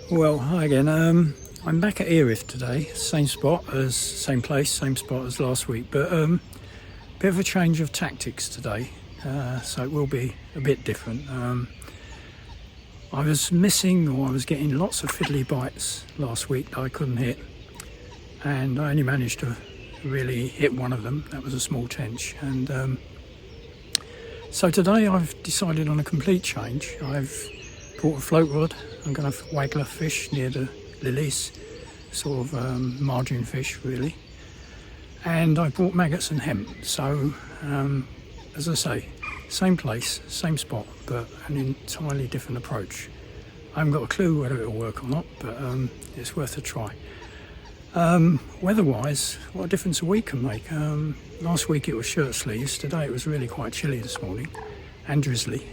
Well, hi again. I'm back at Earith today. Same place, same spot as last week, but bit of a change of tactics today. So it will be a bit different. I was missing, or I was getting lots of fiddly bites last week that I couldn't hit, and I only managed to really hit one of them. That was a small tench, and so today I've decided on a complete change. I've brought a float rod. I'm going to waggler fish near the lilies, sort of margin fish really. And I brought maggots and hemp. So, as I say, same place, same spot, but an entirely different approach. I haven't got a clue whether it'll work or not, but it's worth a try. Weather-wise, what a difference a week can make. Last week it was shirt sleeves. Today it was really quite chilly this morning and drizzly.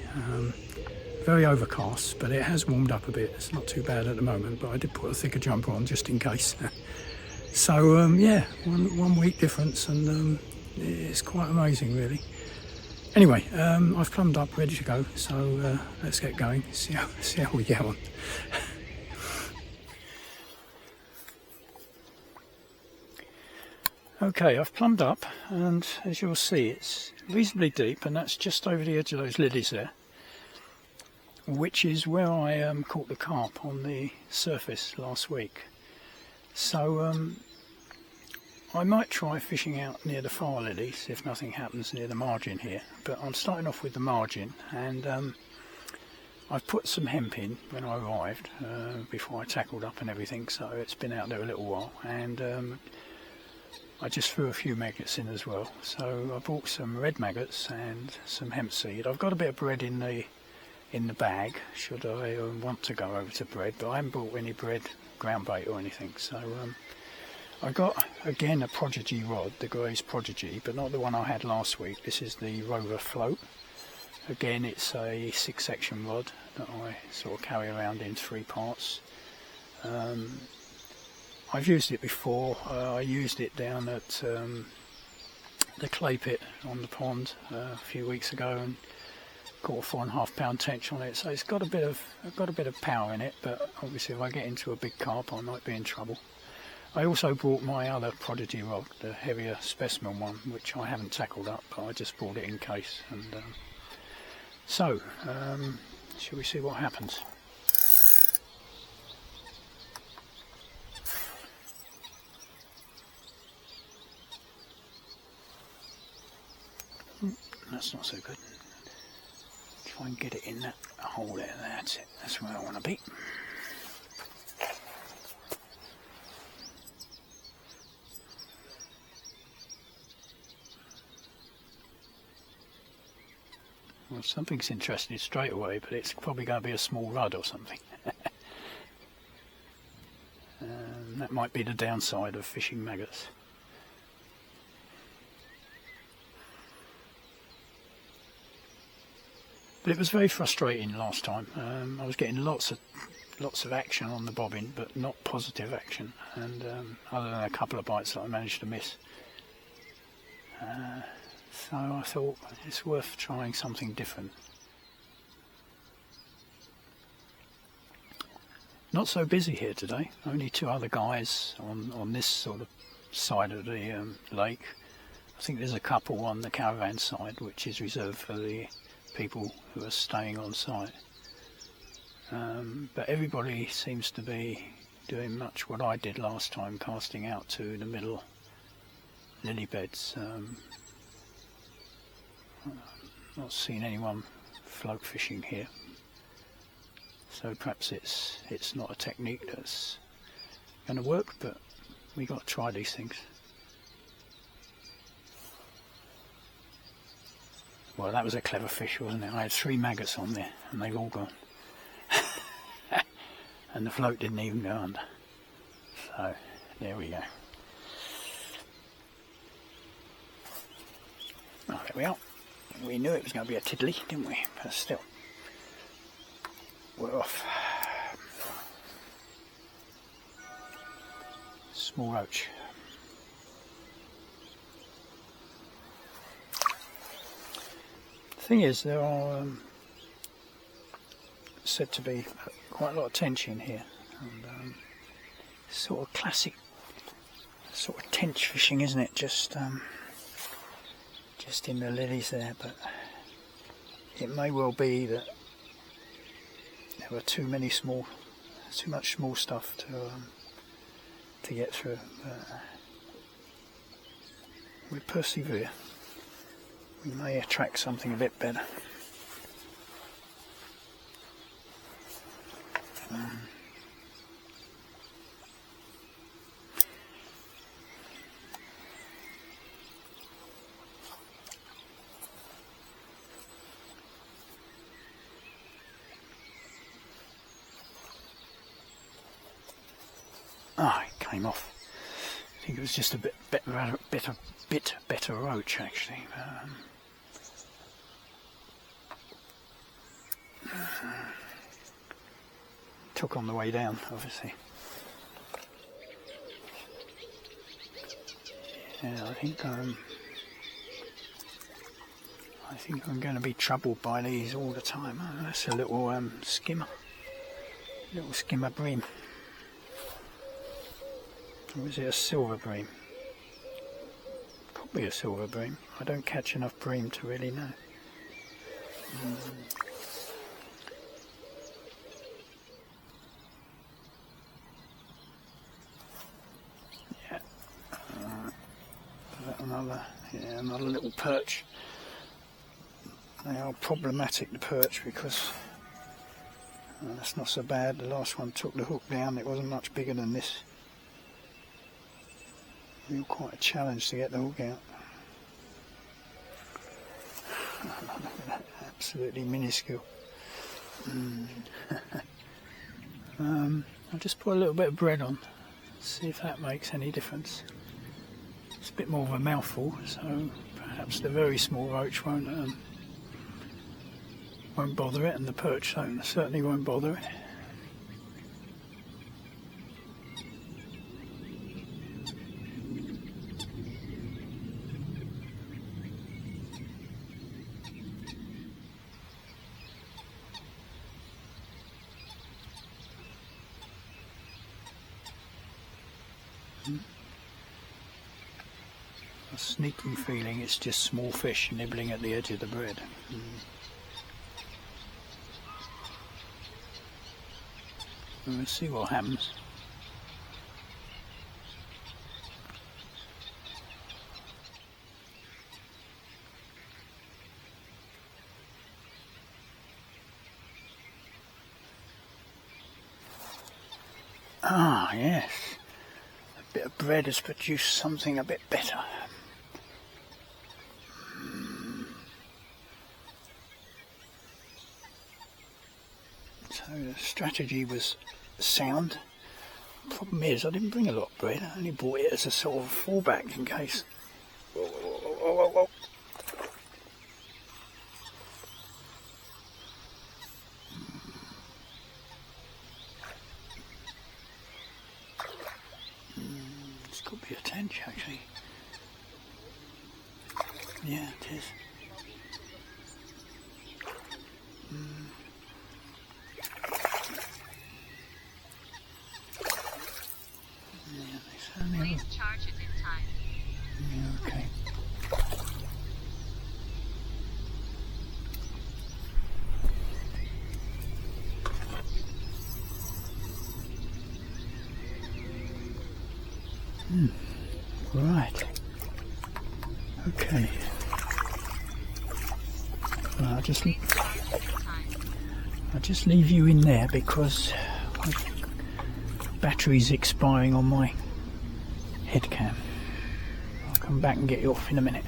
Very overcast, but it has warmed up a bit. It's not too bad at the moment, but I did put a thicker jumper on just in case. So yeah, one week difference, and it's quite amazing really. Anyway, I've plumbed up, ready to go, so let's get going, see how we get on. Okay, I've plumbed up, and as you'll see it's reasonably deep, and that's just over the edge of those lilies there, which is where I caught the carp on the surface last week. So I might try fishing out near the far lilies if nothing happens near the margin here, but I'm starting off with the margin, and I've put some hemp in when I arrived before I tackled up and everything, so it's been out there a little while, and I just threw a few maggots in as well. So I bought some red maggots and some hemp seed. I've got a bit of bread in the bag should I want to go over to bread, but I haven't bought any bread, ground bait or anything. So I got again a Prodigy rod, the Gray's Prodigy, but not the one I had last week. This is the Rover Float. Again, it's a 6-section rod that I sort of carry around in 3 parts. I've used it before. I used it down at the clay pit on the pond a few weeks ago, and got a 4.5 pound tench on it, so it's got a bit of power in it, but obviously if I get into a big carp I might be in trouble. I also brought my other Prodigy rod, the heavier specimen one, which I haven't tackled up, but I just brought it in case. And so shall we see what happens? That's not so good. Try and get it in that hole there. That's it. That's where I want to be. Well, something's interested straight away, but it's probably going to be a small rudd or something. That might be the downside of fishing maggots. But it was very frustrating last time. I was getting lots of action on the bobbin, but not positive action, and other than a couple of bites that I managed to miss. So I thought it's worth trying something different. Not so busy here today. Only 2 other guys on this sort of side of the lake. I think there's a couple on the caravan side, which is reserved for the people who are staying on site, but everybody seems to be doing much what I did last time, casting out to the middle lily beds. Not seen anyone float fishing here, so perhaps it's not a technique that's going to work, but we got to try these things. Well, that was a clever fish, wasn't it? I had 3 maggots on there, and they've all gone. And the float didn't even go under. So, there we go. Oh, there we are. We knew it was going to be a tiddly, didn't we? But still, we're off. Small roach. The thing is, there are said to be quite a lot of tench in here. And sort of classic sort of tench fishing, isn't it? Just in the lilies there, but it may well be that there were too much small stuff to get through. But we persevere. We may attract something a bit better. Ah, it came off. I think it was just a bit better roach actually. Took on the way down, obviously. Yeah, I think I'm going to be troubled by these all the time. Oh, that's a little skimmer bream. Or is it a silver bream? Could be a silver bream. I don't catch enough bream to really know. Yeah. Another little perch. They are problematic, the perch, because that's not so bad. The last one took the hook down. It wasn't much bigger than this. Real quite a challenge to get the hook out. Look at that, absolutely minuscule. I'll just put a little bit of bread on, see if that makes any difference. It's a bit more of a mouthful, so perhaps the very small roach won't bother it, and the perch certainly won't bother it. A sneaking feeling it's just small fish nibbling at the edge of the bread. We'll see what happens. Ah, yes. A bit of bread has produced something a bit better. So the strategy was sound. Problem is, I didn't bring a lot of bread. I only brought it as a sort of fallback in case. Whoa, whoa, whoa, whoa, whoa. This could be a tench actually. Yeah, it is. Please charge it in time. Yeah, okay. Right. Okay. Well, I'll just leave you in there because my battery's expiring on my head cam. I'll come back and get you off in a minute.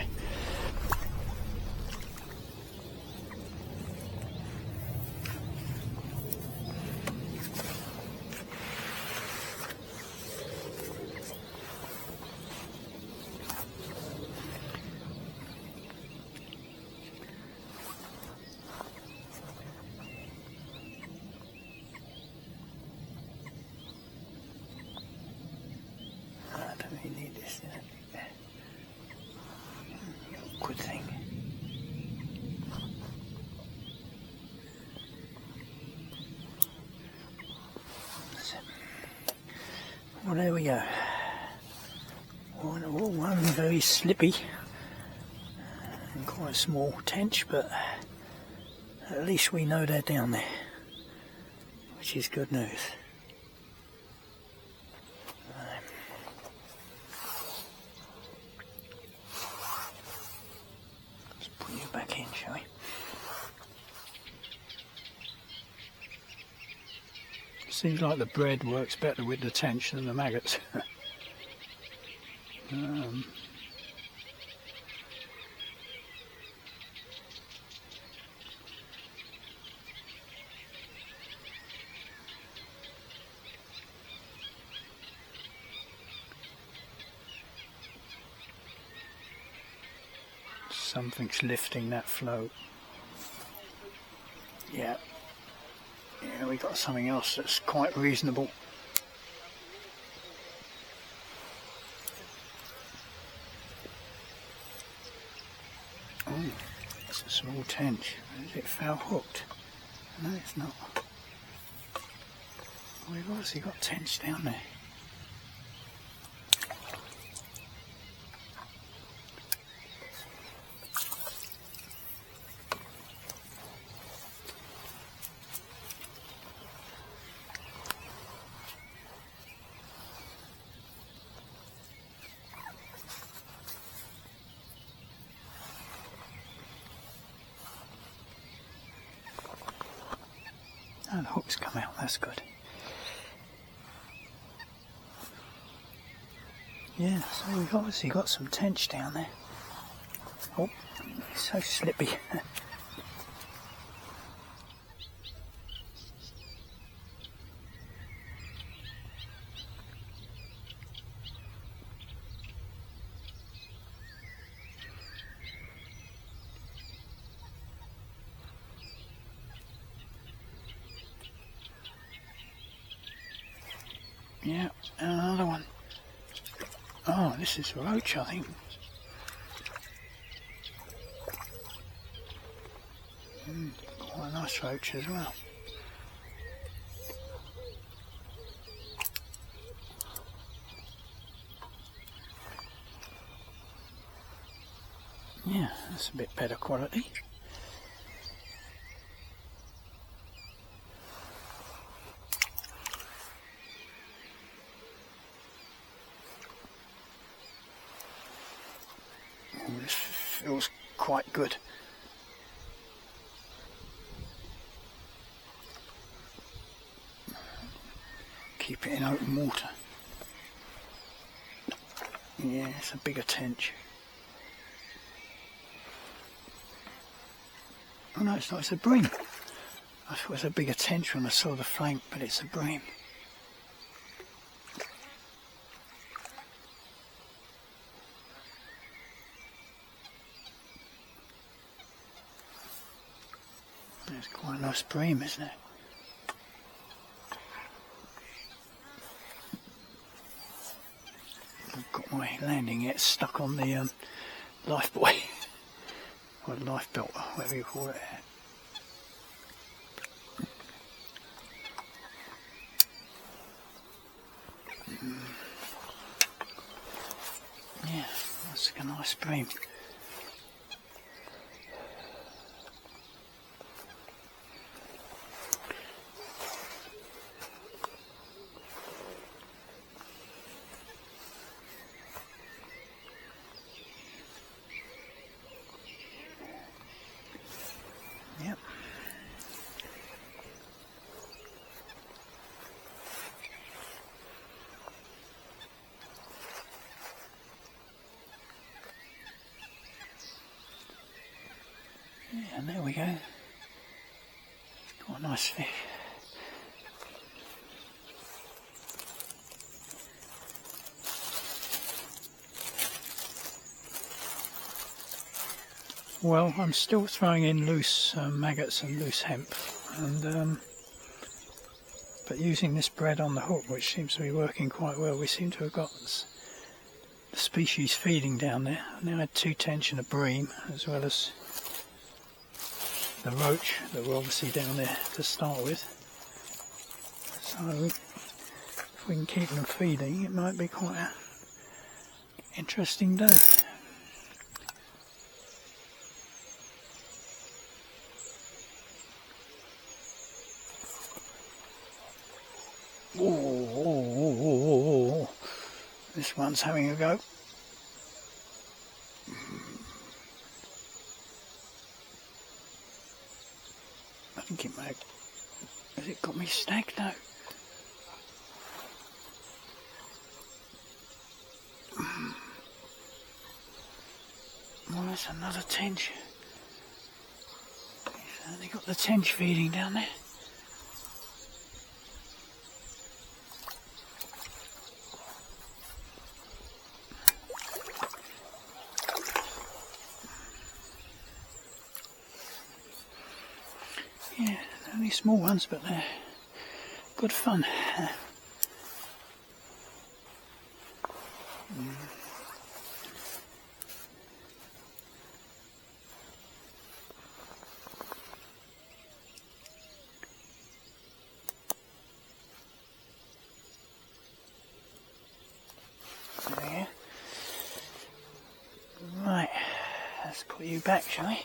I don't really need this. Well, there we go. One very slippy and quite a small tench, but at least we know they're down there, which is good news. Let's put you back in, shall we? Seems like the bread works better with the tench than the maggots. Something's lifting that float. Yeah, we got something else that's quite reasonable. Oh, it's a small tench. Is it foul hooked? No, it's not. We've obviously got tench down there. Oh, the hook's come out, that's good. Yeah, so we've obviously got some tench down there. Oh, it's so slippy. Yeah, another one. Oh, this is roach, I think. Quite a nice roach as well. Yeah, that's a bit better quality. Oh, this feels quite good. Keep it in open water. Yeah, it's a bigger tench. Oh no, it's not, it's a bream. I thought it was a bigger tench when I saw the flank, but it's a bream. It's quite a nice bream, isn't it? I've got my landing yet stuck on the life buoy, or life belt, whatever you call it. Yeah, that's a nice bream. Yep. Yeah, and there we go. What a nice fish. Well, I'm still throwing in loose maggots and loose hemp, and but using this bread on the hook, which seems to be working quite well. We seem to have got the species feeding down there. I now had 2 tench and a bream, as well as the roach that were obviously down there to start with. So if we can keep them feeding, it might be quite an interesting day. Oh, this one's having a go. I think it may have, has it got me snagged? No. Well, that's another tench. He's only got the tench feeding down there. Yeah, only small ones, but they're good fun. There. Right, let's put you back, shall we?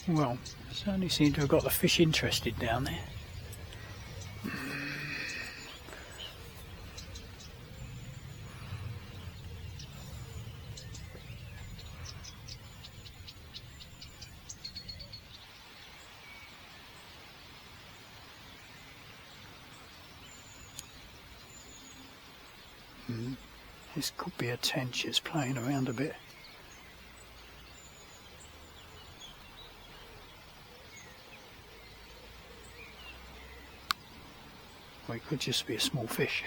Well, certainly seem to have got the fish interested down there. This could be a tench, it's playing around a bit. Or it could just be a small fish.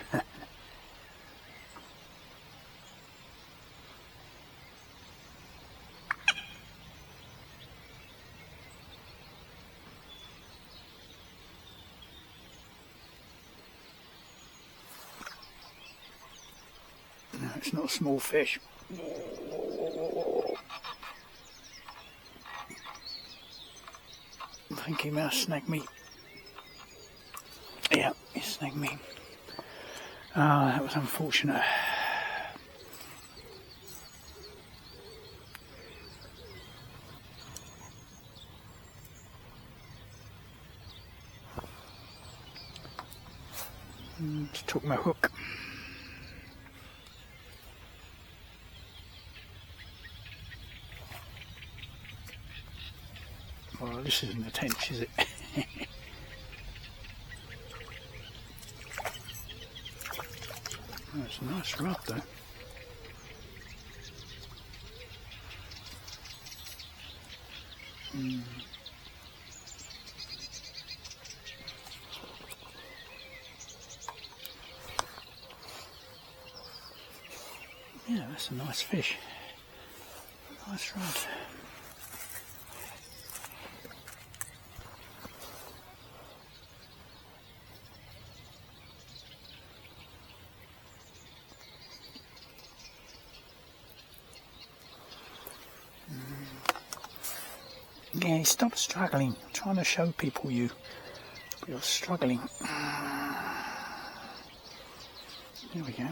No, it's not a small fish. I think he may have snagged me. Yeah, he snagged me. Ah, that was unfortunate. Took my hook. Well, this isn't a tench, is it? That's a nice rod, though. Yeah, that's a nice fish. Nice rod. Yeah, stop struggling. I'm trying to show people you're struggling. There we go.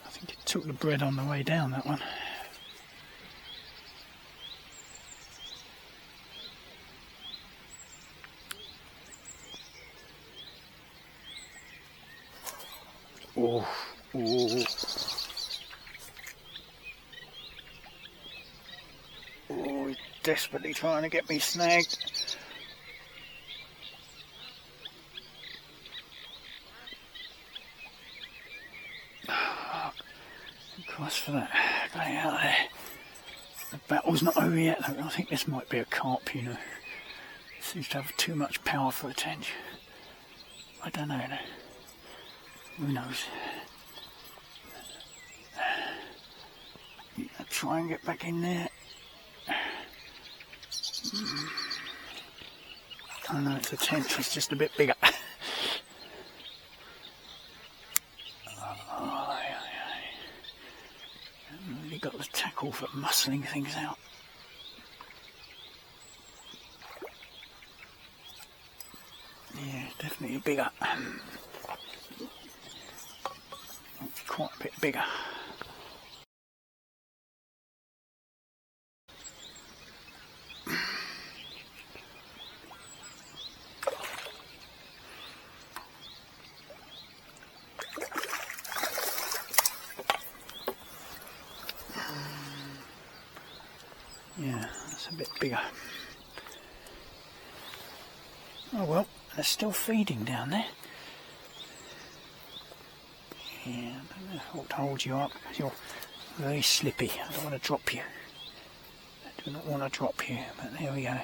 I think it took the bread on the way down, that one. Oh, oh. Oh, he's desperately trying to get me snagged. Oh, Christ for that. Going out there. The battle's not over yet, though. I think this might be a carp, you know. Seems to have too much power for a tench. I don't know. Who knows? I'll try and get back in there. I know it's a tench, it's just a bit bigger. Haven't really got the tackle for muscling things out. Yeah, definitely bigger. Quite a bit bigger. Yeah, that's a bit bigger. Oh well, they're still feeding down there. Yeah, I don't know if I ought to hold you up because you're very slippy. I don't want to drop you. I do not want to drop you, but there we go.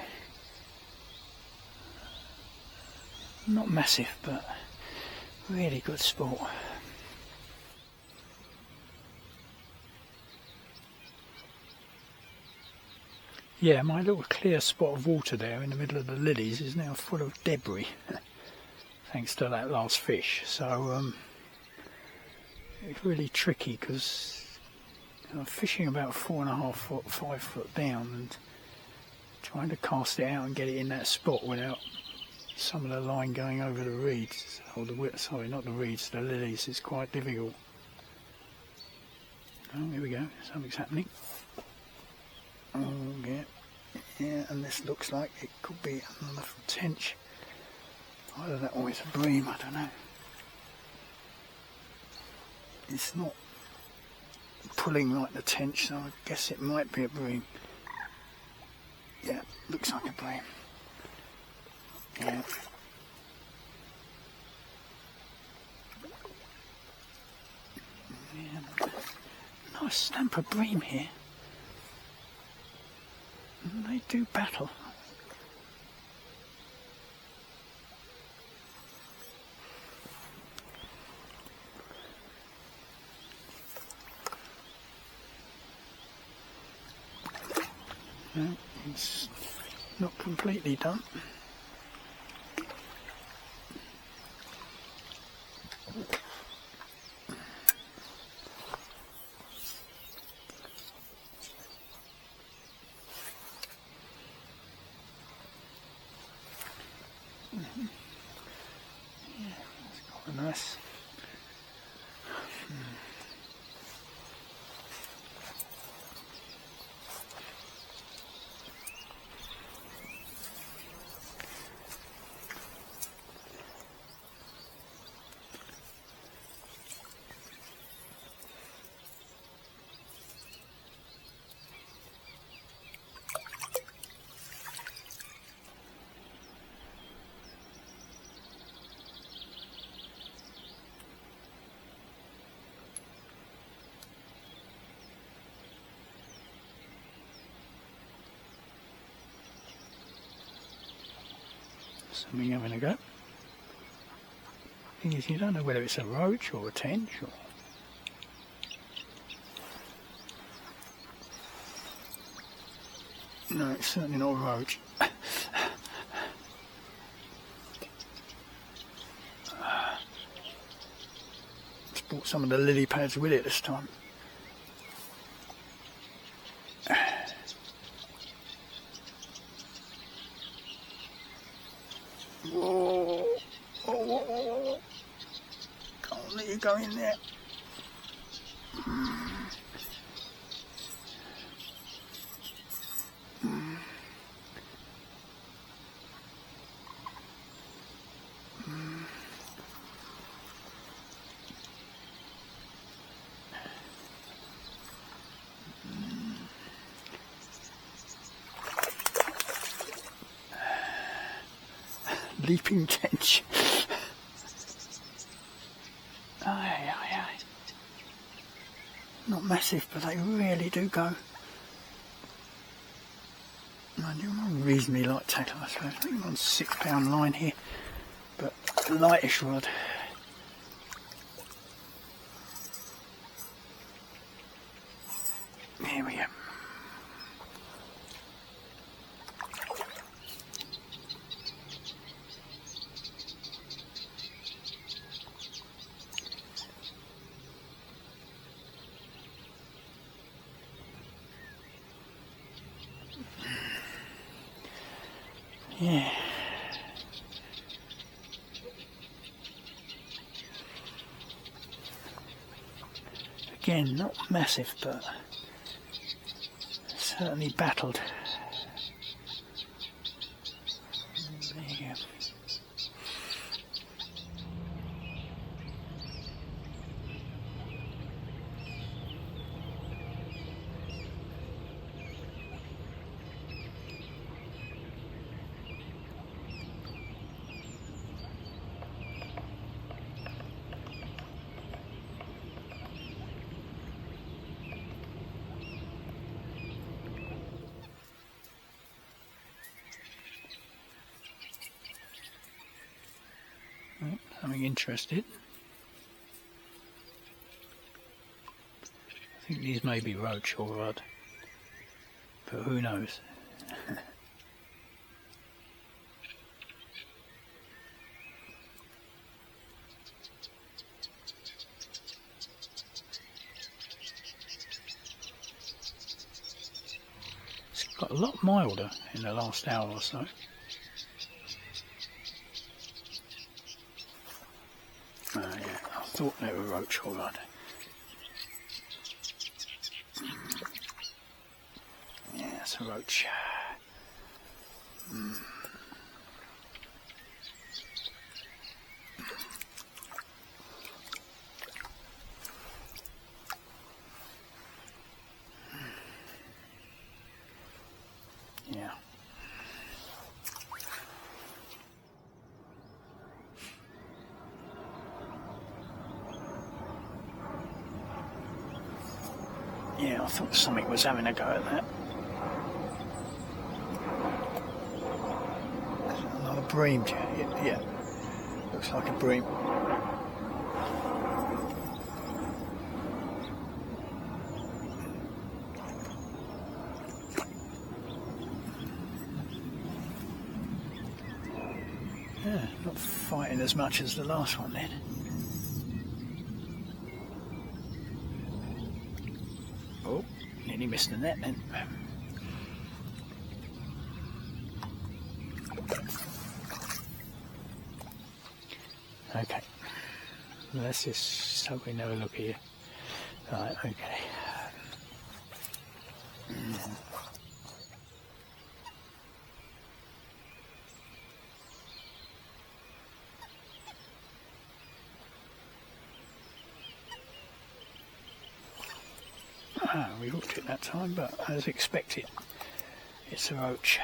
Not massive, but really good sport. Yeah, my little clear spot of water there in the middle of the lilies is now full of debris, thanks to that last fish. So it's really tricky because I'm fishing about 4.5 foot, 5 foot down, and trying to cast it out and get it in that spot without some of the line going over the reeds, or sorry, not the reeds, the lilies, is quite difficult. Oh, here we go, something's happening. Oh yeah, and this looks like it could be another tench. Either that or it's a bream, I don't know. It's not pulling like the tench, so I guess it might be a bream. Yeah, looks like a bream. Yeah. Yeah. Nice stamp of bream here. They do battle. No, it's not completely done. Yeah, that's quite nice. Something having a go. Thing is, you don't know whether it's a roach or a tench or... No, it's certainly not a roach. It's brought some of the lily pads with it this time. Whoa. Whoa, whoa, whoa, whoa. Can't let you go in there. Leaping tench. Aye, aye, aye. Not massive, but they really do go. Mind you, I'm on reasonably light tackle, I suppose. I think I'm on 6 pound line here, but lightish rod. Here we go. Yeah. Again, not massive, but certainly battled. There you go. Something interested. I think these may be roach or rudd, but who knows. It's got a lot milder in the last hour or so. Yeah, I thought they were roach or rudd. Yeah, it's a roach. Yeah. Yeah, I thought something was having a go at that. Another bream. Yeah, looks like a bream. Yeah, not fighting as much as the last one then. Oh, nearly missed the net then. Okay, let's just hope we never look here. Right, okay. We hooked it that time, but as expected, it's a roach.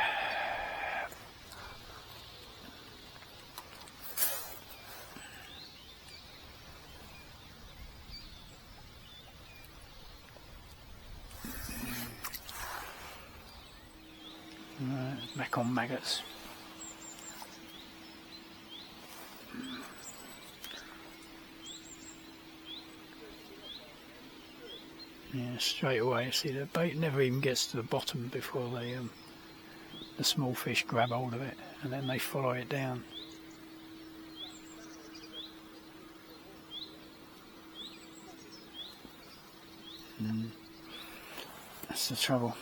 Back on maggots. Yeah, straight away. See, the bait never even gets to the bottom before they, the small fish grab hold of it, and then they follow it down. That's the trouble.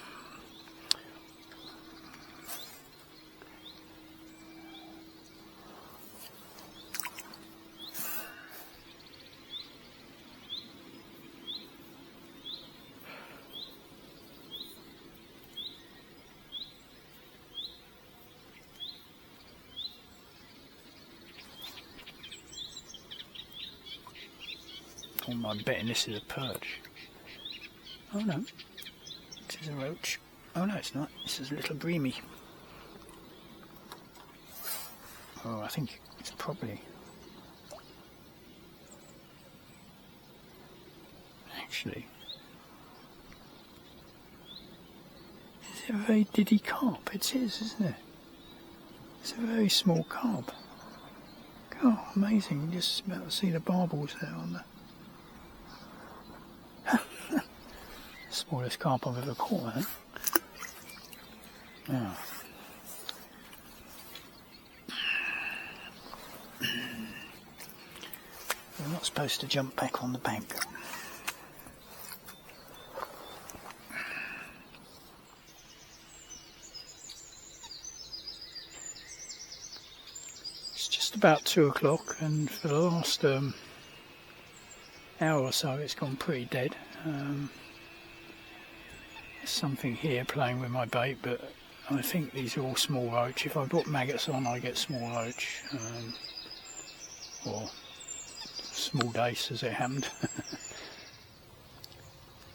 I'm betting this is a perch. Oh no, this is a roach. Oh no, it's not. This is a little breamy. Oh, I think it's probably... Actually... Is it a very diddy carp? It is, isn't it? It's a very small carp. Oh, amazing. You just about to see the barbels there on the... Smallest carp I've ever caught, I think. Oh. We're not supposed to jump back on the bank. about 2 o'clock, and for the last hour or so it's gone pretty dead. There's something here playing with my bait, but I think these are all small roach. If I put maggots on, I get small roach, or small dace as it happened.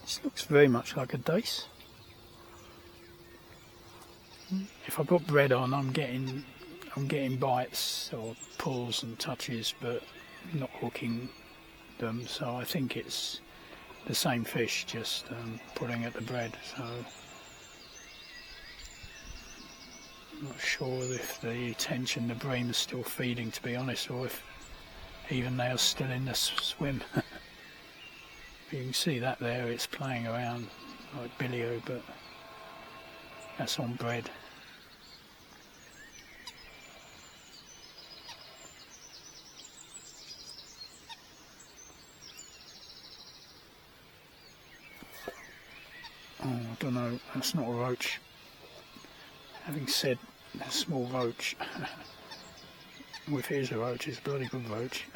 This looks very much like a dace. If I put bread on, I'm getting bites or pulls and touches, but not hooking them. So I think it's the same fish, just pulling at the bread. So I'm not sure if the tench and the bream are still feeding, to be honest, or if even they are still in the swim. You can see that there, it's playing around like billio, but that's on bread. Oh, I don't know, that's not a roach. Having said a small roach, well, if it is a roach, it's a bloody good roach.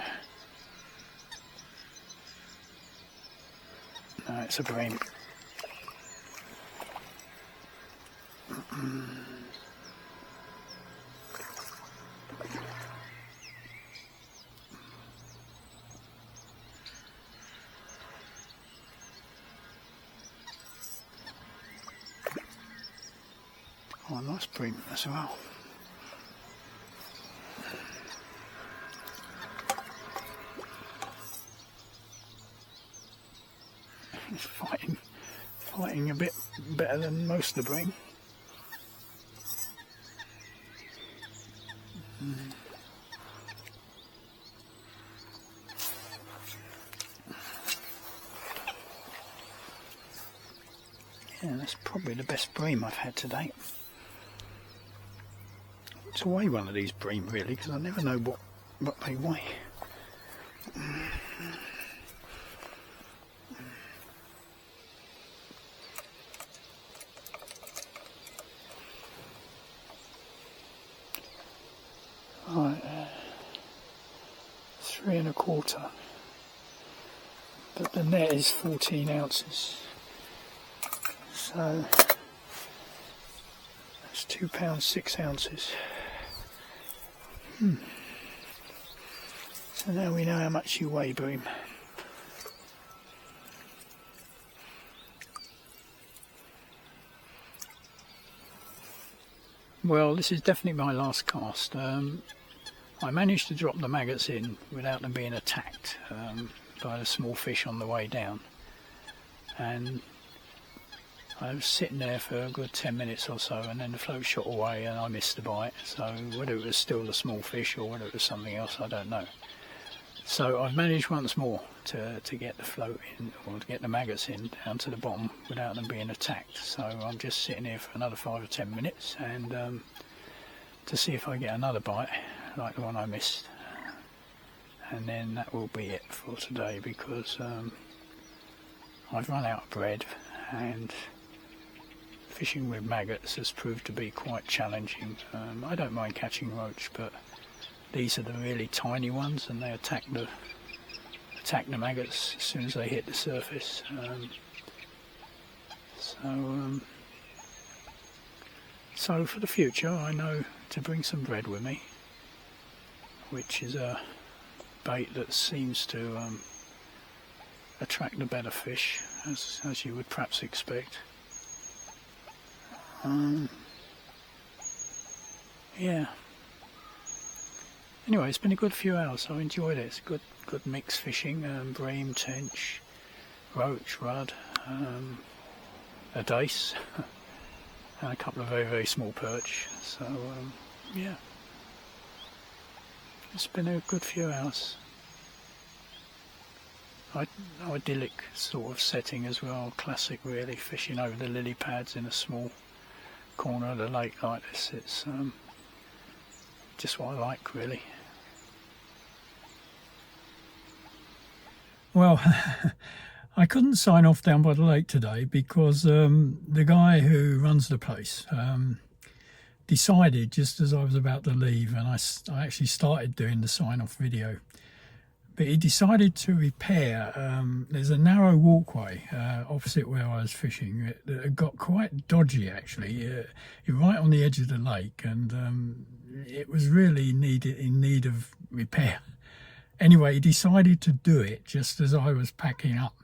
No, it's a bream. Oh, nice bream as well. He's fighting a bit better than most of the bream. Yeah, that's probably the best bream I've had to date. It's a weigh one of these bream really, because I never know what they weigh. Right, 3 1/4, but the net is 14 ounces, so that's £2 6 ounces. So now we know how much you weigh, bream. Well, this is definitely my last cast. I managed to drop the maggots in without them being attacked by the small fish on the way down, and I was sitting there for a good 10 minutes or so, and then the float shot away and I missed the bite. So whether it was still the small fish or whether it was something else, I don't know. So I've managed once more to get the float in, or to get the maggots in down to the bottom without them being attacked. So I'm just sitting here for another 5 or 10 minutes and to see if I get another bite like the one I missed, and then that will be it for today, because I've run out of bread, and fishing with maggots has proved to be quite challenging. I don't mind catching roach, but these are the really tiny ones, and they attack the maggots as soon as they hit the surface. So for the future, I know to bring some bread with me, which is a bait that seems to attract the better fish, as you would perhaps expect. Yeah. Anyway, it's been a good few hours. I enjoyed it. It's good mix fishing. Bream, tench, roach, rudd, a dace, and a couple of very, very small perch. So yeah, it's been a good few hours. Idyllic sort of setting as well, classic really, fishing over the lily pads in a small corner of the lake like this. It's just what I like really. Well, I couldn't sign off down by the lake today because the guy who runs the place decided just as I was about to leave, and I actually started doing the sign-off video, but he decided to repair, there's a narrow walkway opposite where I was fishing that had got quite dodgy actually. You're right on the edge of the lake, and it was really in need of repair. Anyway, he decided to do it just as I was packing up,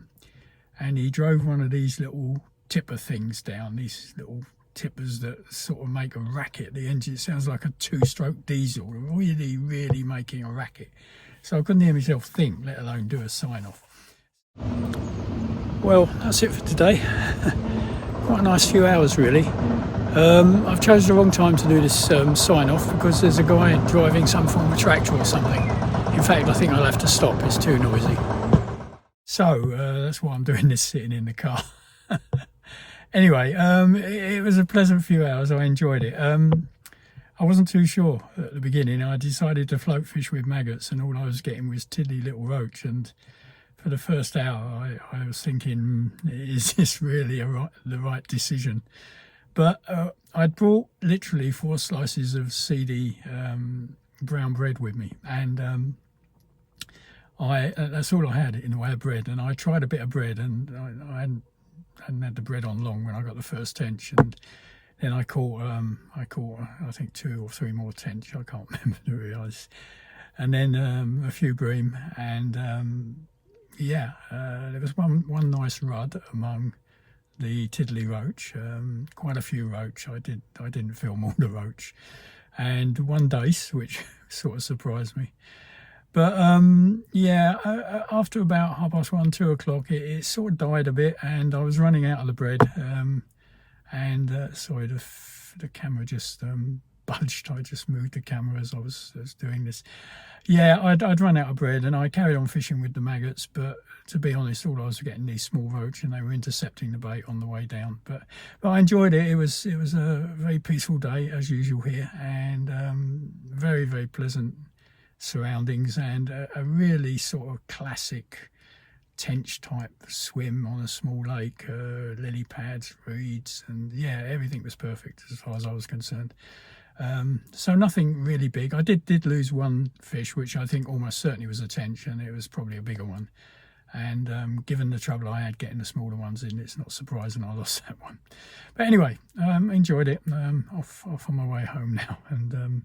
and he drove one of these little tipper things down, these little tippers that sort of make a racket. The engine sounds like a 2-stroke diesel, really making a racket. So I couldn't hear myself think, let alone do a sign-off. Well, that's it for today. Quite a nice few hours, really. I've chosen the wrong time to do this sign-off because there's a guy driving some form of tractor or something. In fact, I think I'll have to stop, it's too noisy. So that's why I'm doing this sitting in the car. Anyway, it was a pleasant few hours. I enjoyed it. I wasn't too sure at the beginning. I decided to float fish with maggots, and all I was getting was tiddly little roach. And for the first hour, I was thinking, is this really the right decision? But I'd brought literally 4 slices of seedy brown bread with me, and that's all I had in the way of bread. And I tried a bit of bread, and I hadn't had the bread on long when I got the first tench, and then I caught I think 2 or 3 more tench. I can't remember to realise, and then a few bream, and there was one nice rudd among the tiddly roach, quite a few roach. I didn't film all the roach, and 1 dace, which sort of surprised me. But after about 1:30, 2 o'clock, it sort of died a bit, and I was running out of the bread. Sorry, the camera just budged. I just moved the camera as I was doing this. Yeah, I'd run out of bread, and I carried on fishing with the maggots. But to be honest, all I was getting these small roach, and they were intercepting the bait on the way down. But I enjoyed it. It was a very peaceful day as usual here, and very pleasant surroundings, and a really sort of classic tench type swim on a small lake, lily pads, reeds, and yeah, everything was perfect as far as I was concerned. So nothing really big. I did lose 1 fish, which I think almost certainly was a tench, and it was probably a bigger one. And given the trouble I had getting the smaller ones in, it's not surprising I lost that one. But anyway, enjoyed it. Off on my way home now, and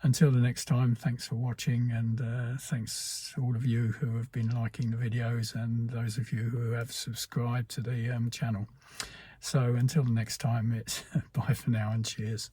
until the next time, thanks for watching, and thanks to all of you who have been liking the videos, and those of you who have subscribed to the channel. So until the next time, it's bye for now and cheers.